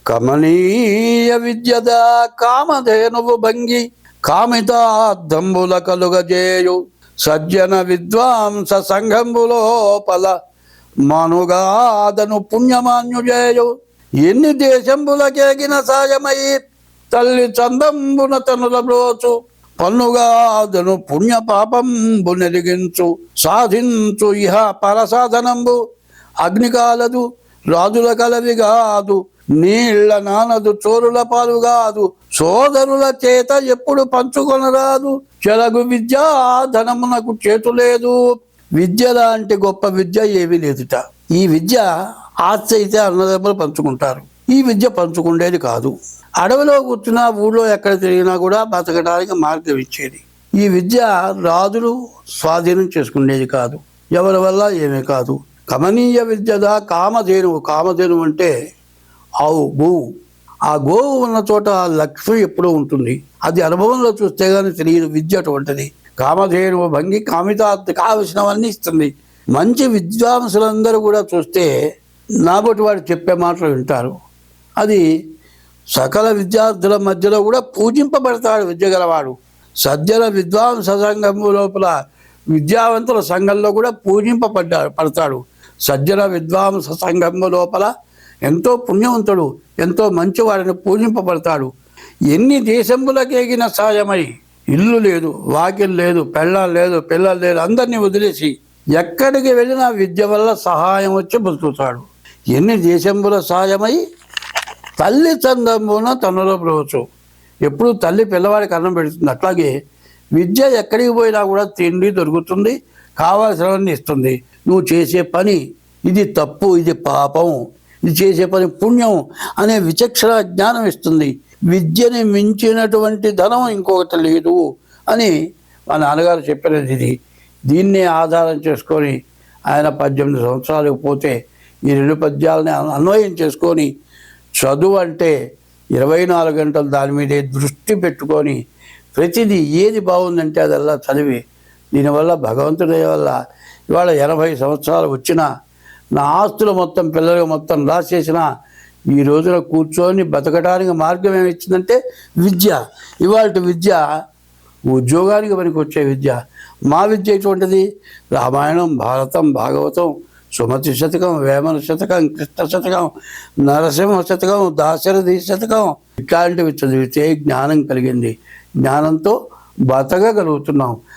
కమనీయ విద్యద కామధేనువు భంగి కామితార్థంబుల కలుగజేయు సజ్జన విద్వాంస సంఘంబు లోపల మనుగాదను పుణ్యమాన్యుజేయు ఎన్ని దేశంబులకేగిన సాయమై తల్లి చందంబున తనుల బ్రోచు పన్నుగాదను పుణ్య పాపంబు నెరిగించు సాధించు ఇహ పరసాధనంబు అగ్ని కాలదు రాజుల కలవి కాదు నీళ్ల నానదు చోరుల పాలు కాదు సోదరుల చేత ఎప్పుడు పంచుకొనరాదు చెలగు విద్య ధనమునకు చేతు లేదు విద్య లాంటి గొప్ప విద్య ఏమీ లేదుట. ఈ విద్య ఆస్తి అయితే అన్నదమ్ములు పంచుకుంటారు, ఈ విద్య పంచుకుండేది కాదు. అడవిలో కూర్చున్నా ఊళ్ళో ఎక్కడ తిరిగినా కూడా బతకడానికి మార్గం ఇచ్చేది. ఈ విద్య రాజులు స్వాధీనం చేసుకునేది కాదు, ఎవరి వల్ల ఏమీ కాదు. కమనీయ విద్యదా కామధేనువు. కామధేనువు అంటే ఆవు, గోవు. ఆ గోవు ఉన్న చోట లక్ష్మి ఎప్పుడూ ఉంటుంది. అది అనుభవంలో చూస్తే కానీ తెలియదు విద్య అటువంటిది. కామధేనువు భంగి కామితార్థ కావలసినవన్నీ ఇస్తుంది. మంచి విద్వాంసులందరూ కూడా చూస్తే నాబోటి వాడు చెప్పే మాటలు వింటారు. అది సకల విద్యార్థుల మధ్యలో కూడా పూజింపబడతాడు విద్య గలవాడు. సజ్జన విద్వాంస సంఘము లోపల విద్యావంతుల సంఘంలో కూడా పడతాడు. సజ్జన విద్వాంస సంఘము లోపల ఎంతో పుణ్యవంతుడు, ఎంతో మంచివాడిని పూజింపబడతాడు. ఎన్ని దేశంబులకేగిన సాయమై ఇల్లు లేదు, వాకిల్ లేదు, పెళ్ళాలు లేదు, పిల్లలు లేదు, అందరినీ వదిలేసి ఎక్కడికి వెళ్ళినా విద్య వల్ల సహాయం వచ్చి బతుకుతాడు. ఎన్ని దేశంబుల సాయమై తల్లి చందమున తనలో బ్రోచు. ఎప్పుడు తల్లి పిల్లవాడికి అన్నం పెడుతుంది, అట్లాగే విద్య ఎక్కడికి పోయినా కూడా తిండి దొరుకుతుంది, కావాల్సినవన్నీ ఇస్తుంది. నువ్వు చేసే పని ఇది తప్పు, ఇది పాపం, ఇది చేసే పని పుణ్యం అనే విచక్షణ జ్ఞానం ఇస్తుంది. విద్యని మించినటువంటి ధనం ఇంకొకటి లేదు అని మా నాన్నగారు చెప్పినది ఇది. దీన్నే ఆధారం చేసుకొని ఆయన 18 సంవత్సరాలకు పోతే ఈ 2 పద్యాలని అన్వయం చేసుకొని చదువు అంటే 24 గంటలు దాని మీదే దృష్టి పెట్టుకొని ప్రతిదీ ఏది బాగుందంటే అదల్లా చదివి, దీనివల్ల భగవంతుడి వల్ల ఇవాళ 80 సంవత్సరాలు వచ్చినా నా ఆస్తులు మొత్తం పిల్లలకు మొత్తం రాసేసిన ఈ రోజున కూర్చొని బతకడానికి మార్గం ఏమిచ్చిందంటే విద్య. ఇవాళ విద్య ఉద్యోగానికి పనికి వచ్చే విద్య. మా విద్య ఎటువంటిది? రామాయణం, భారతం, భాగవతం, సుమతి శతకం, వేమన శతకం, కృష్ణ శతకం, నరసింహ శతకం, దాశరథి శతకం ఇట్లాంటివి చదివితే జ్ఞానం కలిగింది. జ్ఞానంతో బతకగలుగుతున్నాం.